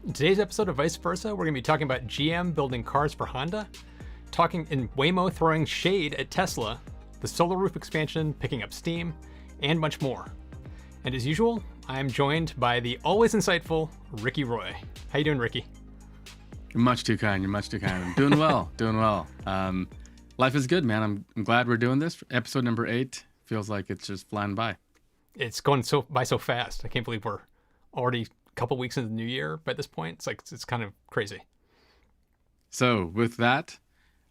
In today's episode of Vice Versa, we're going to be talking about GM building cars for Honda, talking in Waymo throwing shade at Tesla, the Solar Roof expansion picking up steam, and much more. And as usual, I am joined by the always insightful Ricky Roy. How you doing, Ricky? You're much too kind. You're much too kind. I'm doing well. Doing well. Life is good, man. I'm glad we're doing this. Episode number 8 feels like it's just flying by. It's going by so fast. I can't believe we're already a couple weeks into the new year by this point. It's kind of crazy. So with that,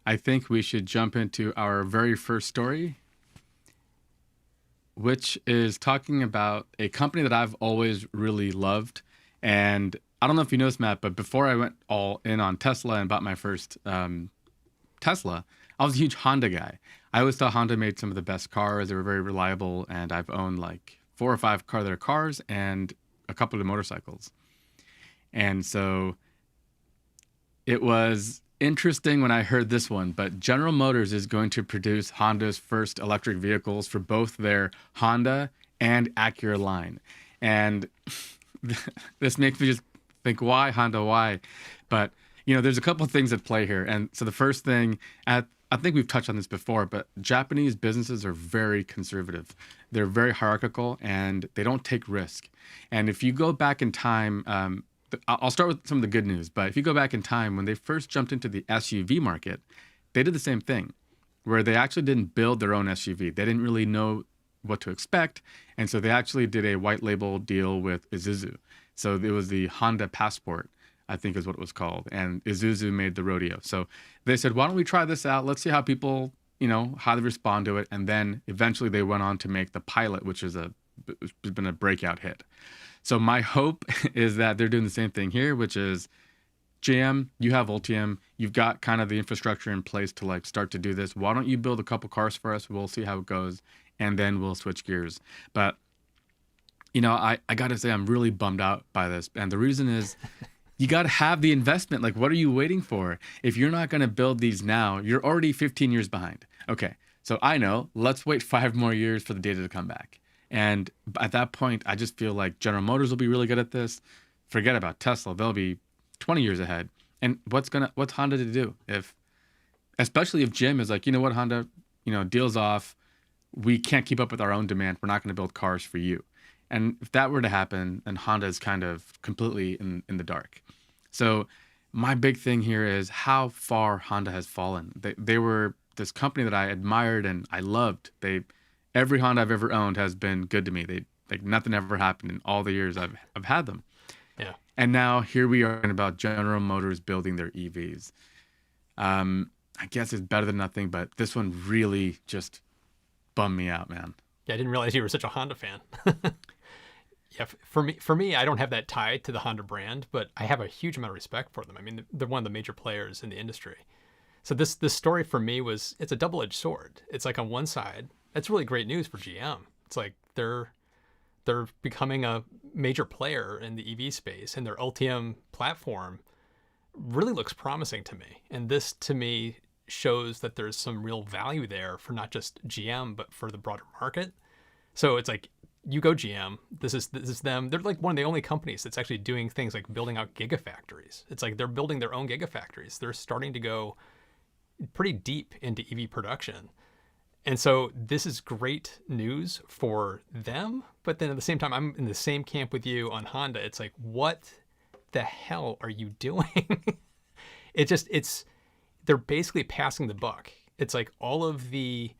I think we should jump into our very first story, which is talking about a company that I've always really loved. And I don't know if you noticed, Matt, but before I went all in on Tesla and bought my first Tesla, I was a huge Honda guy. I always thought Honda made some of the best cars. They were very reliable, and I've owned like 4 or 5 their cars and a couple of motorcycles. And so it was interesting when I heard this one, but General Motors is going to produce Honda's first electric vehicles for both their Honda and Acura line. And this makes me just think, why Honda, why? But, you know, there's a couple of things at play here. And so the first thing, I think we've touched on this before, but Japanese businesses are very conservative. They're very hierarchical, and they don't take risk. And if you go back in time, I'll start with some of the good news, but if you go back in time, when they first jumped into the SUV market, they did the same thing, where they actually didn't build their own SUV. They didn't really know what to expect, and so they actually did a white label deal with Isuzu. So it was the Honda Passport, I think is what it was called, and Isuzu made the Rodeo. So they said, why don't we try this out? Let's see how people, how they respond to it. And then eventually they went on to make the Pilot, which has been a breakout hit. So my hope is that they're doing the same thing here, which is GM, you have Ultium, you've got kind of the infrastructure in place to like start to do this. Why don't you build a couple cars for us? We'll see how it goes, and then we'll switch gears. But, I got to say, I'm really bummed out by this. And the reason is you got to have the investment. Like, what are you waiting for? If you're not going to build these now, you're already 15 years behind. Okay, so I know, let's wait 5 more years for the data to come back. And at that point, I just feel like General Motors will be really good at this. Forget about Tesla. They'll be 20 years ahead. And what's Honda to do? Especially if GM is like, you know what, Honda, deals off. We can't keep up with our own demand. We're not going to build cars for you. And if that were to happen, then Honda is kind of completely in the dark. So my big thing here is how far Honda has fallen. They were this company that I admired and I loved. Every Honda I've ever owned has been good to me. Nothing ever happened in all the years I've had them. Yeah. And now here we are about General Motors building their EVs. I guess it's better than nothing, but this one really just bummed me out, man. Yeah, I didn't realize you were such a Honda fan. Yeah, for me, I don't have that tie to the Honda brand, but I have a huge amount of respect for them. I mean, they're one of the major players in the industry. So this story for me it's a double-edged sword. It's like on one side, that's really great news for GM. It's like they're becoming a major player in the EV space, and their Ultium platform really looks promising to me. And this, to me, shows that there's some real value there for not just GM, but for the broader market. So it's like, you go GM, this is them. They're like one of the only companies that's actually doing things like building out gigafactories. It's like they're building their own gigafactories. They're starting to go pretty deep into EV production. And so this is great news for them. But then at the same time, I'm in the same camp with you on Honda. It's like, what the hell are you doing? They're basically passing the buck. It's like all of the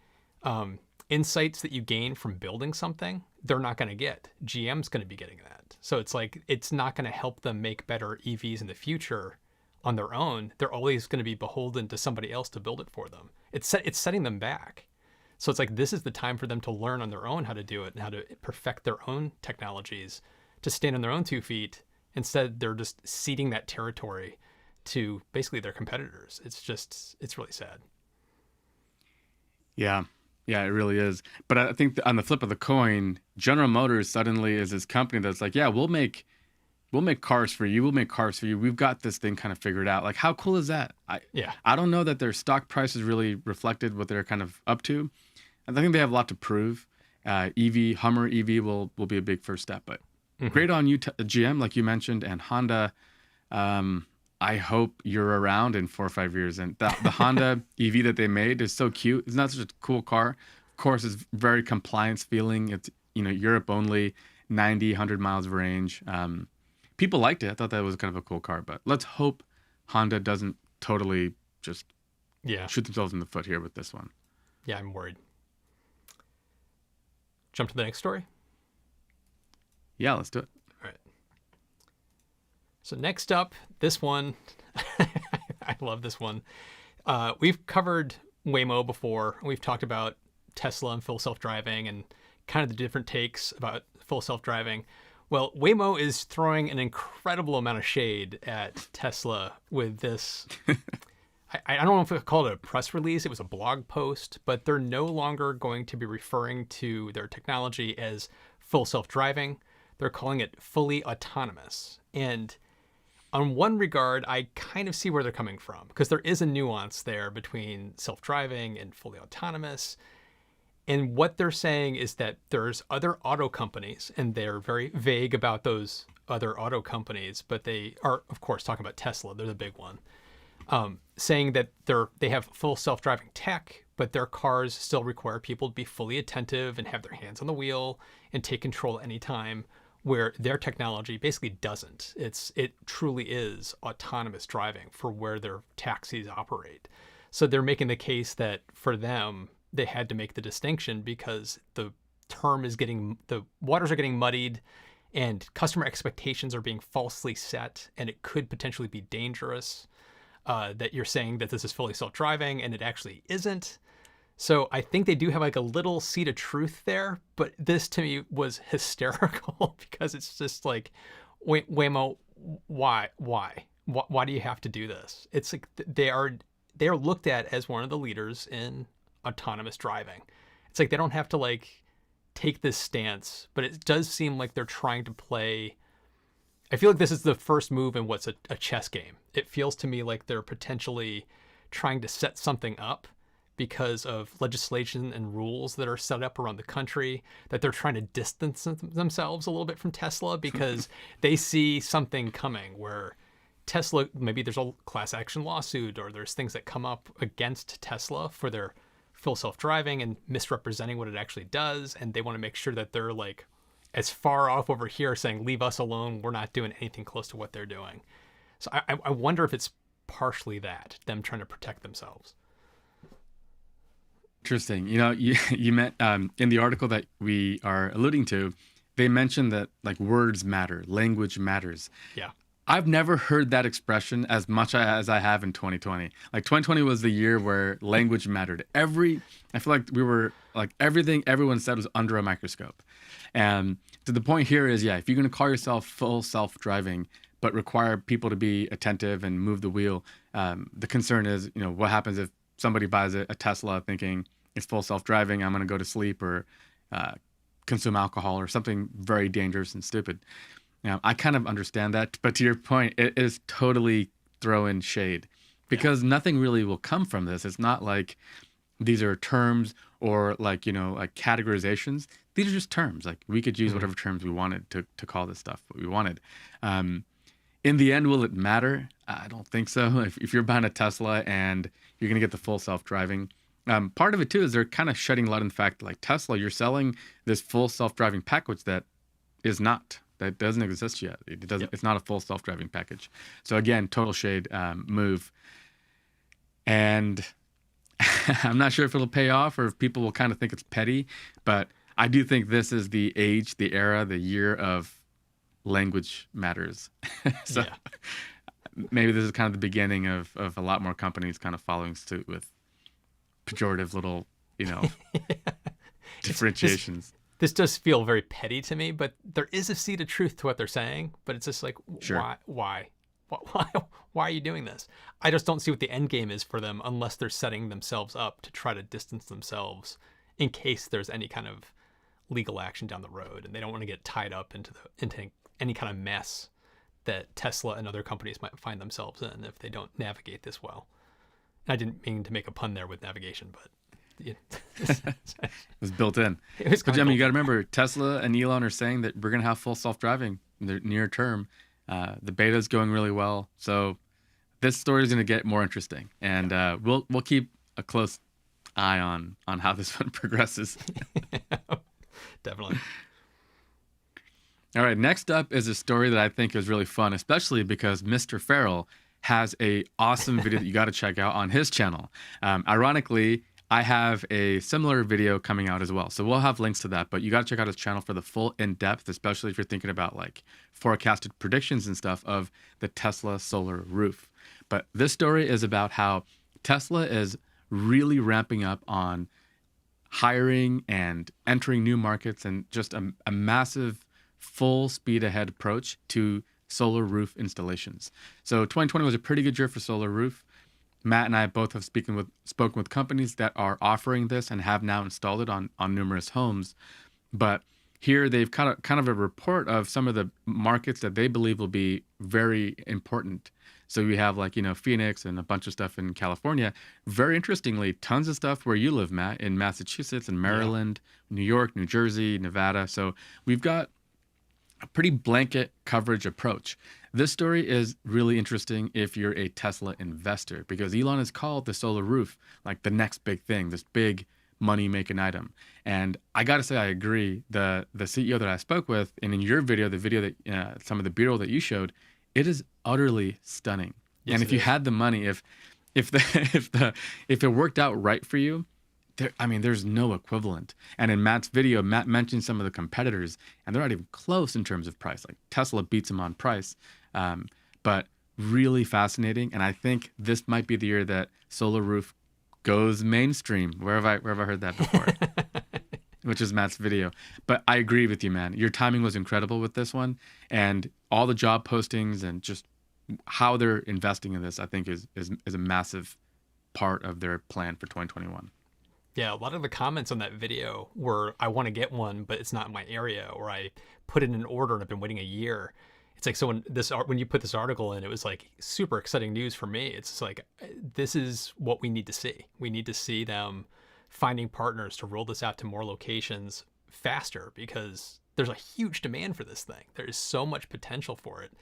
insights that you gain from building something, they're not going to get. GM's going to be getting that. So it's like, it's not going to help them make better EVs in the future on their own. They're always going to be beholden to somebody else to build it for them. It's setting them back. So it's like, this is the time for them to learn on their own how to do it and how to perfect their own technologies to stand on their own 2 feet. Instead, they're just ceding that territory to basically their competitors. It's really sad. Yeah, it really is. But I think on the flip of the coin, General Motors suddenly is this company that's like, yeah, we'll make cars for you. We'll make cars for you. We've got this thing kind of figured out. Like, how cool is that? I don't know that their stock price has really reflected what they're kind of up to. I think they have a lot to prove. Hummer EV will be a big first step. But great on you, GM, like you mentioned, and Honda. I hope you're around in 4 or 5 years. And the Honda EV that they made is so cute. It's not such a cool car. Of course, it's very compliance feeling. It's, Europe only, 90, 100 miles of range. People liked it. I thought that was kind of a cool car, but let's hope Honda doesn't totally just Yeah. shoot themselves in the foot here with this one. Yeah, I'm worried. Jump to the next story. Yeah, let's do it. All right. So next up, this one, I love this one. We've covered Waymo before. We've talked about Tesla and full self-driving and kind of the different takes about full self-driving. Well, Waymo is throwing an incredible amount of shade at Tesla with this. I don't know if I call it a press release. It was a blog post, but they're no longer going to be referring to their technology as full self-driving. They're calling it fully autonomous. And on one regard, I kind of see where they're coming from, because there is a nuance there between self-driving and fully autonomous. And what they're saying is that there's other auto companies, and they're very vague about those other auto companies, but they are, of course, talking about Tesla. They're the big one. Saying that they have full self-driving tech, but their cars still require people to be fully attentive and have their hands on the wheel and take control anytime, where their technology basically doesn't. It truly is autonomous driving for where their taxis operate. So they're making the case that for them, they had to make the distinction because the waters are getting muddied and customer expectations are being falsely set, and it could potentially be dangerous. That you're saying that this is fully self-driving and it actually isn't. So I think they do have like a little seed of truth there, but this to me was hysterical because it's just like, Waymo, why do you have to do this? It's like they are looked at as one of the leaders in autonomous driving. It's like they don't have to like take this stance, but it does seem like they're trying to play. I feel like this is the first move in what's a chess game. It feels to me like they're potentially trying to set something up because of legislation and rules that are set up around the country, that they're trying to distance themselves a little bit from Tesla because they see something coming where Tesla, maybe there's a class action lawsuit or there's things that come up against Tesla for their full self-driving and misrepresenting what it actually does. And they want to make sure that they're like as far off over here saying, leave us alone. We're not doing anything close to what they're doing. So I wonder if it's partially that, them trying to protect themselves. Interesting. You meant in the article that we are alluding to, they mentioned that like words matter, language matters. Yeah. I've never heard that expression as much as I have in 2020. Like 2020 was the year where language mattered. I feel like we were like everything everyone said was under a microscope. And to the point here is, yeah, if you're going to call yourself full self-driving, but require people to be attentive and move the wheel, the concern is, what happens if somebody buys a Tesla thinking it's full self-driving, I'm going to go to sleep or consume alcohol or something very dangerous and stupid. I kind of understand that, but to your point, it is totally throwing shade because nothing really will come from this. It's not like these are terms or like, like categorizations. These are just terms. Like we could use whatever terms we wanted to call this stuff what we wanted. In the end, will it matter? I don't think so. If you're buying a Tesla and you're going to get the full self-driving, part of it too is they're kind of shedding light on the fact like Tesla, you're selling this full self-driving package that doesn't exist yet. It doesn't. Yep. It's not a full self-driving package. So again, total shade move. And I'm not sure if it'll pay off or if people will kind of think it's petty, but I do think this is the age, the era, the year of language matters. So maybe this is kind of the beginning of a lot more companies kind of following suit with pejorative little, differentiations. This does feel very petty to me, but there is a seed of truth to what they're saying. But it's just like, sure. Why are you doing this? I just don't see what the end game is for them unless they're setting themselves up to try to distance themselves in case there's any kind of legal action down the road, and they don't want to get tied up into any kind of mess that Tesla and other companies might find themselves in if they don't navigate this well. I didn't mean to make a pun there with navigation, but it was built in. It was but I mean, you got to remember, Tesla and Elon are saying that we're going to have full self-driving in the near term. The beta is going really well. So this story is going to get more interesting, and we'll keep a close eye on how this one progresses. Definitely. All right, next up is a story that I think is really fun, especially because Mr. Farrell has a awesome video that you got to check out on his channel. Ironically, I have a similar video coming out as well, so we'll have links to that. But you got to check out his channel for the full in-depth, especially if you're thinking about like forecasted predictions and stuff of the Tesla solar roof. But this story is about how Tesla is really ramping up on hiring and entering new markets, and just a massive full speed ahead approach to solar roof installations. So 2020 was a pretty good year for solar roof. Matt and I both have spoken with companies that are offering this and have now installed it on numerous homes. But here they've kind of a report of some of the markets that they believe will be very important. So we have like, Phoenix and a bunch of stuff in California. Very interestingly, tons of stuff where you live, Matt, in Massachusetts and Maryland, New York, New Jersey, Nevada. So we've got a pretty blanket coverage approach. This story is really interesting if you're a Tesla investor, because Elon has called the solar roof like the next big thing, this big money-making item. And I got to say, I agree. The CEO that I spoke with, and in your video, the video that some of the B-roll that you showed, it is utterly stunning. Yes, and if you had the money, if it worked out right for you, there's no equivalent. And in Matt's video, Matt mentioned some of the competitors, and they're not even close in terms of price. Like Tesla beats them on price, but really fascinating. And I think this might be the year that solar roof goes mainstream. Where have I heard that before? Which is Matt's video. But I agree with you, man. Your timing was incredible with this one, and all the job postings and just how they're investing in this, I think is a massive part of their plan for 2021. Yeah, a lot of the comments on that video were, I want to get one, but it's not in my area, or I put in an order and I've been waiting a year. It's like, so when you put this article in, it was like super exciting news for me. It's just like, this is what we need to see. We need to see them finding partners to roll this out to more locations faster, because there's a huge demand for this thing. There is so much potential for it.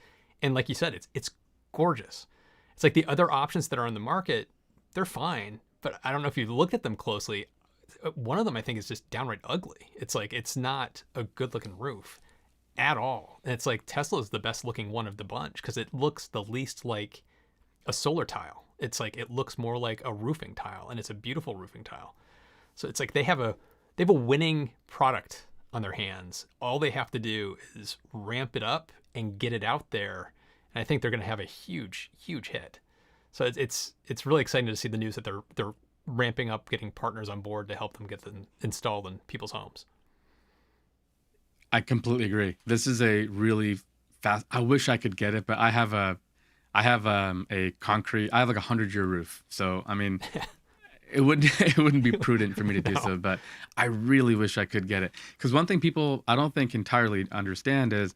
And like you said, it's gorgeous. It's like the other options that are on the market, they're fine, but I don't know if you looked at them closely. One of them, I think, is just downright ugly. It's like, it's not a good looking roof at all. And it's like Tesla's the best looking one of the bunch, because it looks the least like a solar tile. It's like, it looks more like a roofing tile, and it's a beautiful roofing tile. So it's like they have a winning product on their hands. All they have to do is ramp it up and get it out there. And I think they're going to have a huge, huge hit. So it's really exciting to see the news that they're ramping up, getting partners on board to help them get them installed in people's homes. I completely agree. This is a really fast. I wish I could get it, but I have a concrete. I have like 100-year roof, so I mean, it wouldn't be prudent for me to do so. But I really wish I could get it, because one thing people I don't think entirely understand is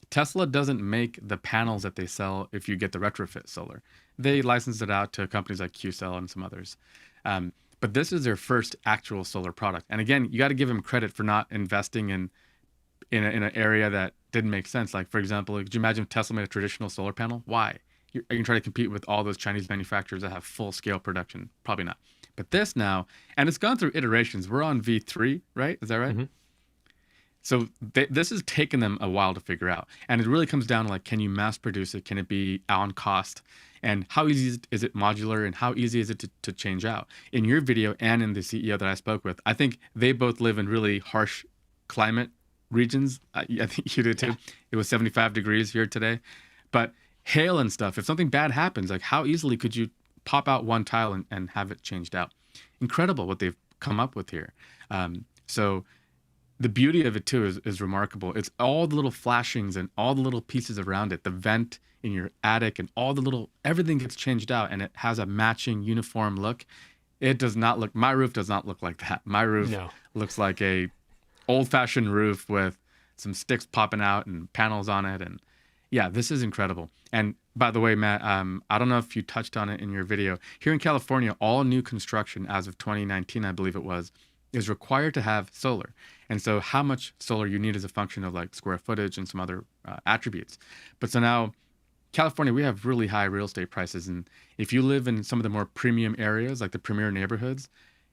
Tesla doesn't make the panels that they sell if you get the retrofit solar. They license it out to companies like QCell and some others. But this is their first actual solar product. And again, you got to give them credit for not investing in an area that didn't make sense. Like, for example, could you imagine if Tesla made a traditional solar panel? Why? You can try to compete with all those Chinese manufacturers that have full-scale production. Probably not. But this now, and it's gone through iterations. We're on V3, right? Is that right? Mm-hmm. So this has taken them a while to figure out. And it really comes down to, like, can you mass produce it? Can it be on cost? And how easy is it modular? And how easy is it to change out? In your video and in the CEO that I spoke with, I think they both live in really harsh climate regions. I think you did too. Yeah. It was 75 degrees here today. But hail and stuff, if something bad happens, like, how easily could you pop out one tile and have it changed out? Incredible what they've come up with here. So the beauty of it too is remarkable. It's all the little flashings and all the little pieces around it, the vent in your attic and everything gets changed out, and it has a matching uniform look. It does not look, my roof does not look like that. My roof looks like a old-fashioned roof with some sticks popping out and panels on it. And yeah, this is incredible. And by the way, Matt, I don't know if you touched on it in your video. Here in California, all new construction as of 2019, I believe it was, is required to have solar. And so how much solar you need is a function of like square footage and some other attributes. But so now California, we have really high real estate prices. And if you live in some of the more premium areas, like the premier neighborhoods,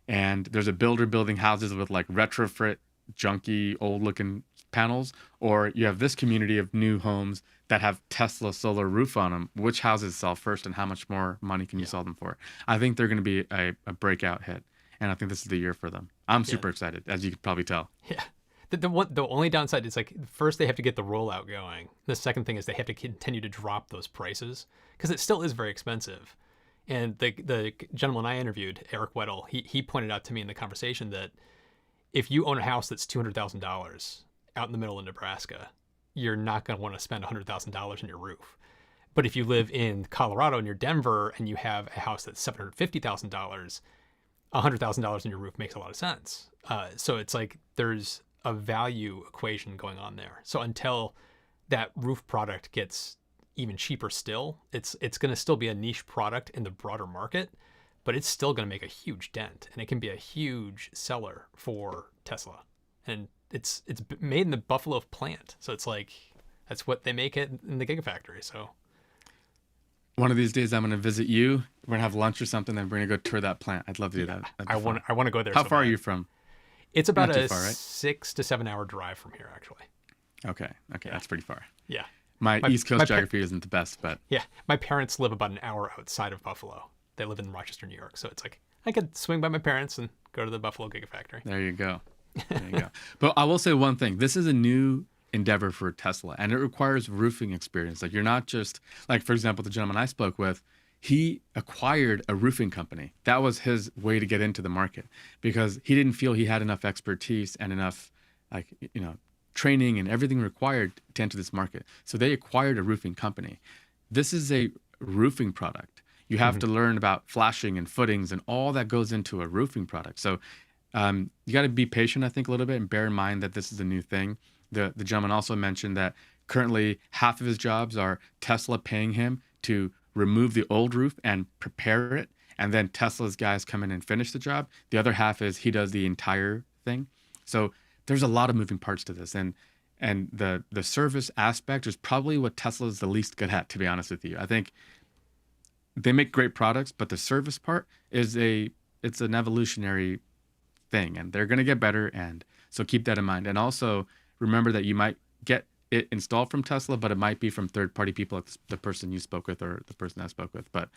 and there's a builder building houses with like retrofit, junky, old looking panels, or you have this community of new homes that have Tesla solar roof on them, which houses sell first and how much more money can you sell them for? I think they're going to be a breakout hit. And I think this is the year for them. I'm super excited, as you could probably tell. Yeah. The only downside is like first they have to get the rollout going. The second thing is they have to continue to drop those prices because it still is very expensive. And the gentleman I interviewed, Eric Weddle, he pointed out to me in the conversation that if you own a house that's $200,000 out in the middle of Nebraska, you're not going to want to spend $100,000 on your roof. But if you live in Colorado near Denver and you have a house that's $750,000, $100,000 in your roof makes a lot of sense. So it's like there's a value equation going on there. So until that roof product gets even cheaper still, it's going to still be a niche product in the broader market, but it's still going to make a huge dent, and it can be a huge seller for Tesla. And it's made in the Buffalo plant, so it's like that's what they make it in the Gigafactory. So one of these days, I'm going to visit you. We're going to have lunch or something, and we're going to go tour that plant. I'd love to do that. I want to go there. How so far bad. are you from? It's about Not too a far, right? 6 to 7 hour drive from here, actually. Okay, that's pretty far. Yeah. My East Coast geography isn't the best, but yeah, my parents live about an hour outside of Buffalo. They live in Rochester, New York, so it's like I could swing by my parents and go to the Buffalo Gigafactory. there you go. There you go. But I will say one thing. This is a new endeavor for Tesla, and it requires roofing experience. Like you're not just like, for example, the gentleman I spoke with, he acquired a roofing company. That was his way to get into the market because he didn't feel he had enough expertise and enough training and everything required to enter this market. So they acquired a roofing company. This is a roofing product. You have to learn about flashing and footings and all that goes into a roofing product. So you got to be patient, I think, a little bit and bear in mind that this is a new thing. The gentleman also mentioned that currently half of his jobs are Tesla paying him to remove the old roof and prepare it. And then Tesla's guys come in and finish the job. The other half is he does the entire thing. So there's a lot of moving parts to this. And the service aspect is probably what Tesla is the least good at, to be honest with you. I think they make great products, but the service part is it's an evolutionary thing, and they're going to get better. And so keep that in mind. And also remember that you might get it installed from Tesla, but it might be from third-party people, like the person you spoke with or the person I spoke with. But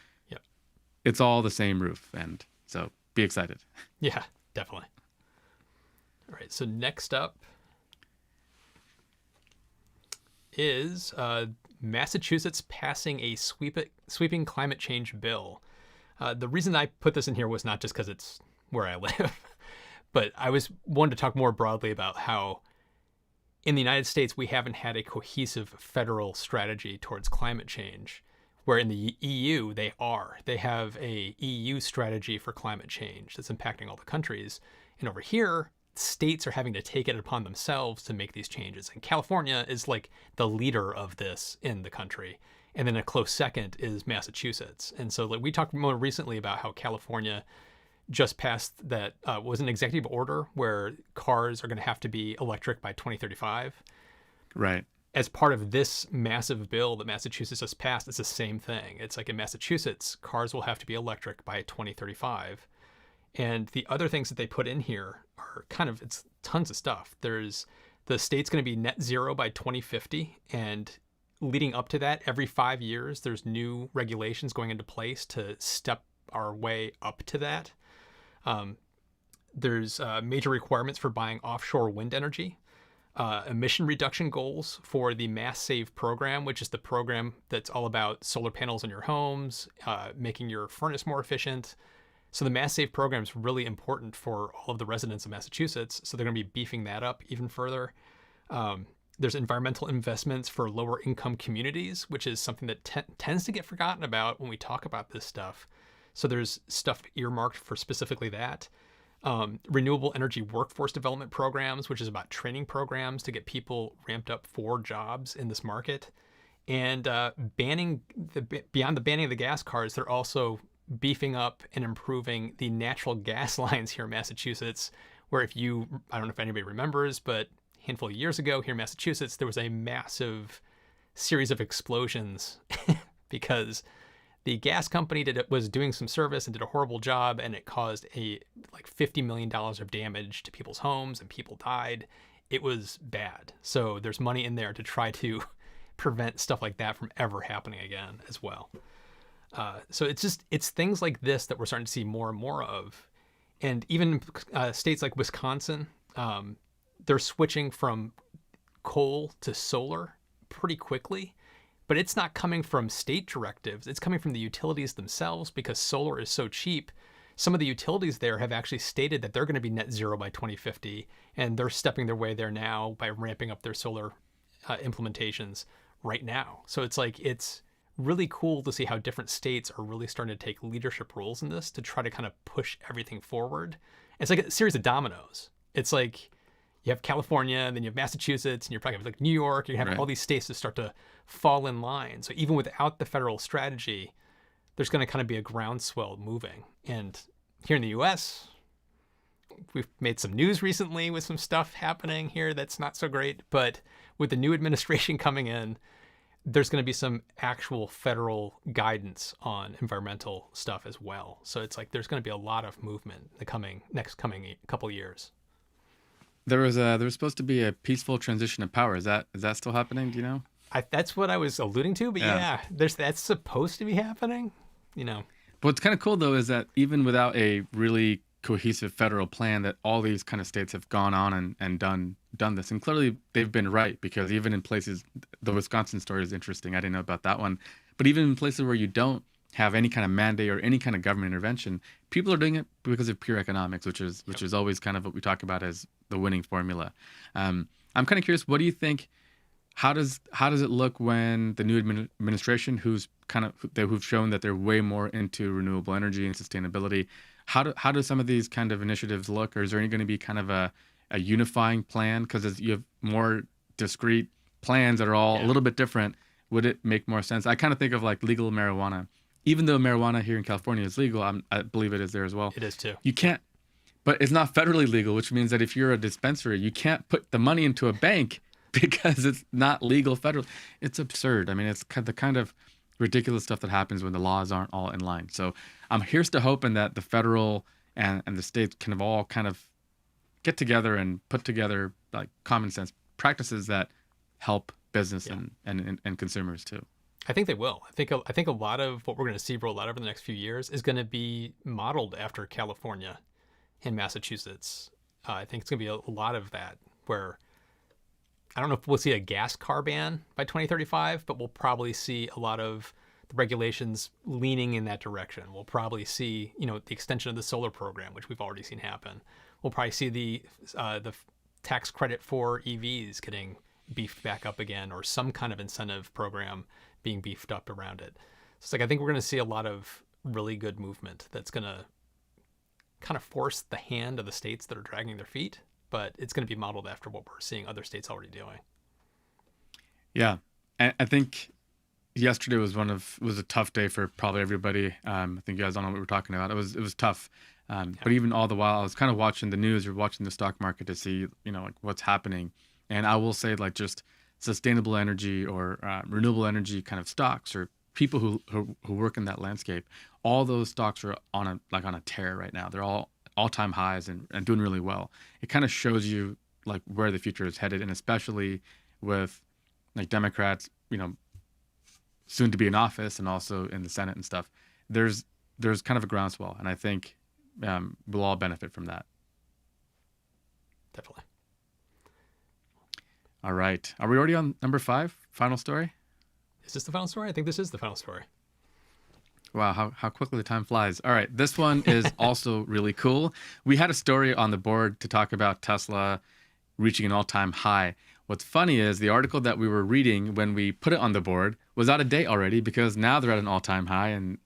it's all the same roof, and so be excited. Yeah, definitely. All right, so next up is Massachusetts passing a sweeping climate change bill. The reason I put this in here was not just because it's where I live, but I wanted to talk more broadly about how in the United States we haven't had a cohesive federal strategy towards climate change, where in the EU they have a EU strategy for climate change that's impacting all the countries, and over here states are having to take it upon themselves to make these changes. And California is like the leader of this in the country. And then a close second is Massachusetts. And so like we talked more recently about how California just passed that was an executive order where cars are going to have to be electric by 2035. Right. As part of this massive bill that Massachusetts has passed, it's the same thing. It's like in Massachusetts, cars will have to be electric by 2035. And the other things that they put in here are it's tons of stuff. There's the state's going to be net zero by 2050. And leading up to that, every 5 years, there's new regulations going into place to step our way up to that. There's major requirements for buying offshore wind energy, emission reduction goals for the Mass Save program, which is the program that's all about solar panels in your homes, making your furnace more efficient. So the Mass Save program is really important for all of the residents of Massachusetts. So they're going to be beefing that up even further. There's environmental investments for lower income communities, which is something that tends to get forgotten about when we talk about this stuff. So there's stuff earmarked for specifically that. Renewable energy workforce development programs, which is about training programs to get people ramped up for jobs in this market. And beyond the banning of the gas cars, they're also beefing up and improving the natural gas lines here in Massachusetts, where I don't know if anybody remembers, but a handful of years ago here in Massachusetts, there was a massive series of explosions because the gas company was doing some service and did a horrible job, and it caused like $50 million of damage to people's homes, and people died. It was bad. So there's money in there to try to prevent stuff like that from ever happening again as well. So it's things like this that we're starting to see more and more of. And even states like Wisconsin, they're switching from coal to solar pretty quickly, but it's not coming from state directives. It's coming from the utilities themselves because solar is so cheap. Some of the utilities there have actually stated that they're going to be net zero by 2050, and they're stepping their way there now by ramping up their solar implementations right now. So it's really cool to see how different states are really starting to take leadership roles in this to try to kind of push everything forward. It's like a series of dominoes. It's like you have California, and then you have Massachusetts, and you're probably like New York. You have all these states that start to fall in line. So even without the federal strategy, there's going to kind of be a groundswell moving. And here in the U.S., we've made some news recently with some stuff happening here that's not so great. But with the new administration coming in, there's going to be some actual federal guidance on environmental stuff as well. So it's like there's going to be a lot of movement in the next couple years. There was supposed to be a peaceful transition of power. Is that still happening? Do you know? That's what I was alluding to. But yeah, that's supposed to be happening. But what's kind of cool though is that even without a really cohesive federal plan, that all these kind of states have gone on and done this, and clearly they've been right, because even in places, the Wisconsin story is interesting. I didn't know about that one, but even in places where you don't have any kind of mandate or any kind of government intervention, people are doing it because of pure economics, which is always kind of what we talk about as the winning formula. I'm kind of curious, what do you think? How does it look when the new administration, who've shown that they're way more into renewable energy and sustainability, how do some of these kind of initiatives look? Or is there going to be kind of a unifying plan? Because you have more discrete plans that are all a little bit different. Would it make more sense? I kind of think of like legal marijuana. Even though marijuana here in California is legal, I believe it is there as well. It is too. You can't, but it's not federally legal, which means that if you're a dispensary, you can't put the money into a bank because it's not legal federal. It's absurd. I mean, it's the kind of ridiculous stuff that happens when the laws aren't all in line. So here's to hoping that the federal and the states can all kind of get together and put together like common sense practices that help business and consumers too. I think they will. I think a lot of what we're going to see roll out over the next few years is going to be modeled after California and Massachusetts. I think it's going to be a lot of that, where I don't know if we'll see a gas car ban by 2035, but we'll probably see a lot of the regulations leaning in that direction. We'll probably see, the extension of the solar program, which we've already seen happen. We'll probably see the tax credit for EVs getting beefed back up again, or some kind of incentive program being beefed up around it. So it's like, I think we're going to see a lot of really good movement that's going to kind of force the hand of the states that are dragging their feet, but it's going to be modeled after what we're seeing other states already doing. Yeah. And I think yesterday was a tough day for probably everybody. I think you guys don't know what we were talking about. It was tough. But even all the while, I was kind of watching the news or watching the stock market to see, like what's happening. And I will say, like, just sustainable energy or renewable energy kind of stocks, or people who work in that landscape, all those stocks are on a tear right now. They're all-time highs and doing really well. It kind of shows you like where the future is headed, and especially with like Democrats, soon to be in office and also in the Senate and stuff. There's kind of a groundswell, and I think we'll all benefit from that. Definitely. All right. Are we already on number 5? Final story? Is this the final story? I think this is the final story. Wow, how quickly the time flies. All right, this one is also really cool. We had a story on the board to talk about Tesla reaching an all-time high. What's funny is the article that we were reading when we put it on the board was out of date already, because now they're at an all-time high, and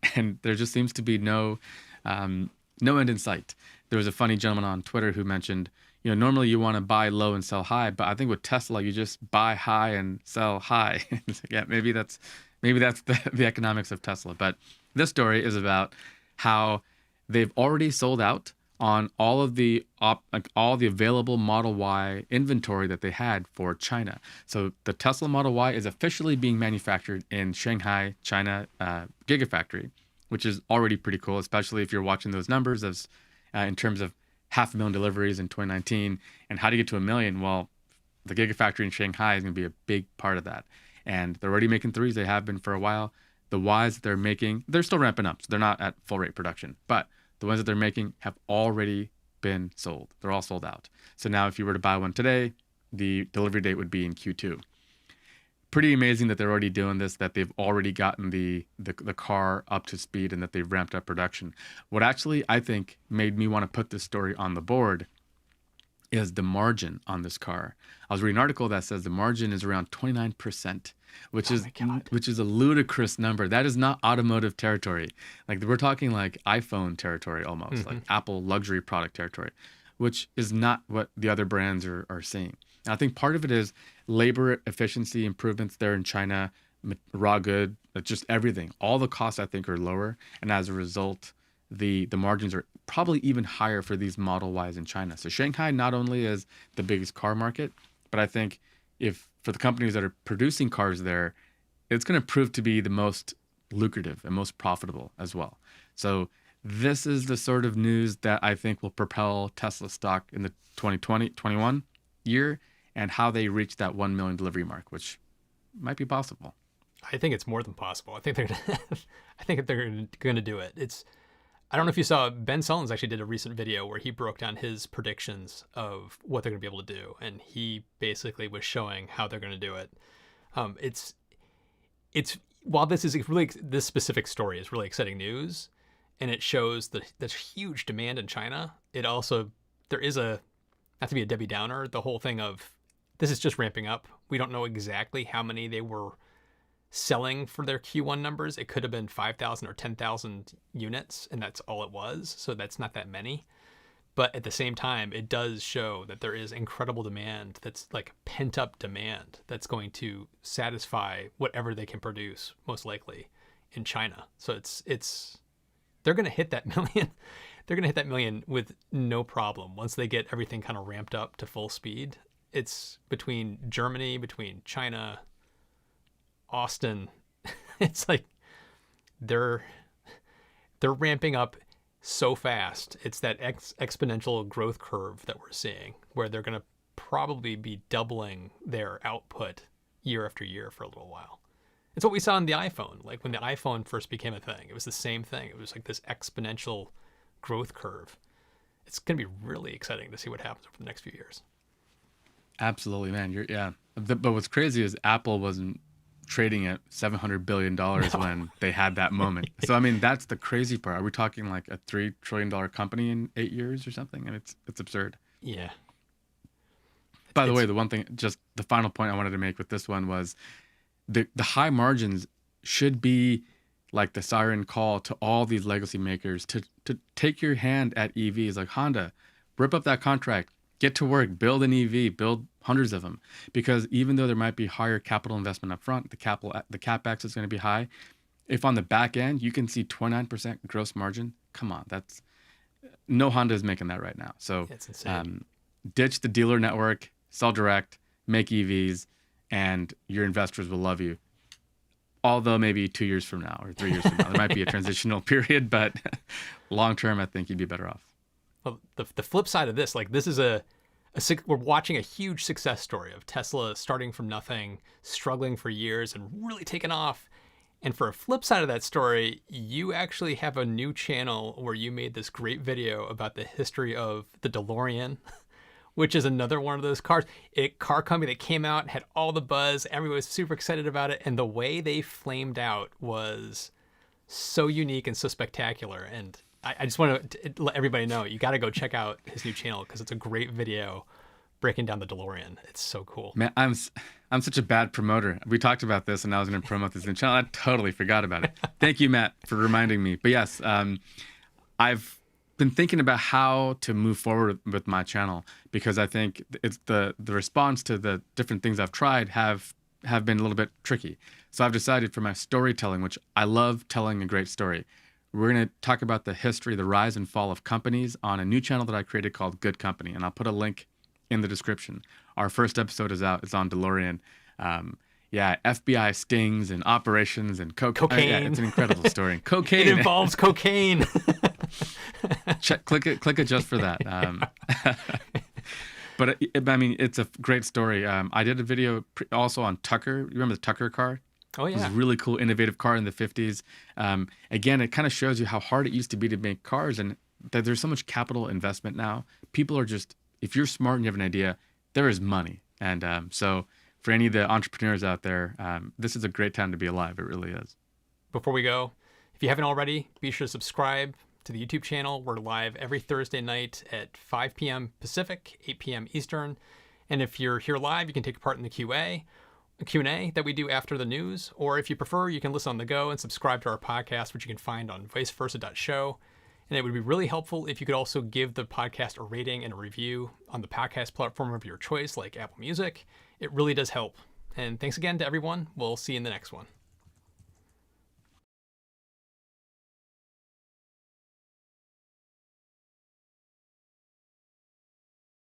there just seems to be no end in sight. There was a funny gentleman on Twitter who mentioned, normally you want to buy low and sell high, but I think with Tesla you just buy high and sell high. Yeah, maybe that's the economics of Tesla. But this story is about how they've already sold out on all of the all the available Model Y inventory that they had for China. So the Tesla Model Y is officially being manufactured in Shanghai, China, Gigafactory, which is already pretty cool, especially if you're watching those numbers as in terms of 500,000 deliveries in 2019 and how to get to 1 million. Well, the Gigafactory in Shanghai is going to be a big part of that. And they're already making 3s. They have been for a while. The Ys that they're making, they're still ramping up. So they're not at full rate production. But the ones that they're making have already been sold. They're all sold out. So now if you were to buy one today, the delivery date would be in Q2. Pretty amazing that they're already doing this, that they've already gotten the car up to speed and that they've ramped up production. What actually I think made me want to put this story on the board is the margin on this car. I was reading an article that says the margin is around 29%, which is a ludicrous number. That is not automotive territory. Like we're talking like iPhone territory almost, like Apple luxury product territory, which is not what the other brands are seeing. And I think part of it is labor efficiency improvements there in China, raw good, just everything. All the costs I think are lower, and as a result, the margins are probably even higher for these Model Ys in China. So Shanghai not only is the biggest car market, but I think if for the companies that are producing cars there, it's going to prove to be the most lucrative and most profitable as well. So this is the sort of news that I think will propel Tesla stock in the 2020-21 year and how they reach that 1 million delivery mark, which might be possible. I think it's more than possible. I think they're going to do it. I don't know if you saw, Ben Sullins actually did a recent video where he broke down his predictions of what they're going to be able to do, and he basically was showing how they're going to do it. It's while this specific story is really exciting news, and it shows there's huge demand in China. It also there is not to be a Debbie Downer, the whole thing of this is just ramping up. We don't know exactly how many they were selling for their Q1 numbers. It could have been 5,000 or 10,000 units, and that's all it was. So that's not that many. But at the same time, it does show that there is incredible demand that's like pent up demand that's going to satisfy whatever they can produce, most likely in China. So they're going to hit that million. They're going to hit that million with no problem once they get everything kind of ramped up to full speed. It's between Germany, between China, Austin. It's like they're ramping up so fast. It's that exponential growth curve that we're seeing where they're going to probably be doubling their output year after year for a little while. It's what we saw in the iPhone. Like when the iPhone first became a thing, it was the same thing. It was like this exponential growth curve. It's going to be really exciting to see what happens over the next few years. Absolutely, man. But what's crazy is Apple wasn't trading at $700 billion when they had that moment. So, I mean, that's the crazy part. Are we talking like a $3 trillion company in 8 years or something? And it's absurd. Yeah. By the way, the one thing, just the final point I wanted to make with this one was the high margins should be like the siren call to all these legacy makers to take your hand at EVs like Honda, rip up that contract, get to work, build an EV, build hundreds of them. Because even though there might be higher capital investment up front, the CapEx is going to be high. If on the back end you can see 29% gross margin, come on, that's no Honda is making that right now. So it's insane. Ditch the dealer network, sell direct, make EVs, and your investors will love you. Although maybe 2 years from now or 3 years from now, there might be a transitional period, but long term, I think you'd be better off. Well, the flip side of this, like this is we're watching a huge success story of Tesla starting from nothing, struggling for years, and really taking off. And for a flip side of that story, you actually have a new channel where you made this great video about the history of the DeLorean, which is another one of those cars. A car company that came out, had all the buzz, everyone was super excited about it, and the way they flamed out was so unique and so spectacular. And I just want to let everybody know, you got to go check out his new channel because it's a great video breaking down the DeLorean. It's so cool. Man, I'm such a bad promoter. We talked about this and I was going to promote this new channel. I totally forgot about it. Thank you, Matt, for reminding me. But yes, I've been thinking about how to move forward with my channel because I think it's the response to the different things I've tried have been a little bit tricky. So I've decided for my storytelling, which I love telling a great story, We're going to talk about the history, the rise and fall of companies on a new channel that I created called Good Company. And I'll put a link in the description. Our first episode is out. It's on DeLorean. Yeah, FBI stings and operations and cocaine. Yeah, it's an incredible story. And cocaine. It involves cocaine. Click it just for that. But I mean, it's a great story. I did a video also on Tucker. You remember the Tucker car? Oh, yeah. It was a really cool, innovative car in the 50s. Again, it kind of shows you how hard it used to be to make cars and that there's so much capital investment now. People are just, if you're smart and you have an idea, there is money. And so for any of the entrepreneurs out there, this is a great time to be alive. It really is. Before we go, if you haven't already, be sure to subscribe to the YouTube channel. We're live every Thursday night at 5 p.m. Pacific, 8 p.m. Eastern. And if you're here live, you can take part in the Q&A that we do after the news. Or if you prefer, you can listen on the go and subscribe to our podcast, which you can find on viceversa.show. And it would be really helpful if you could also give the podcast a rating and a review on the podcast platform of your choice, like Apple Music. It really does help. And thanks again to everyone. We'll see you in the next one.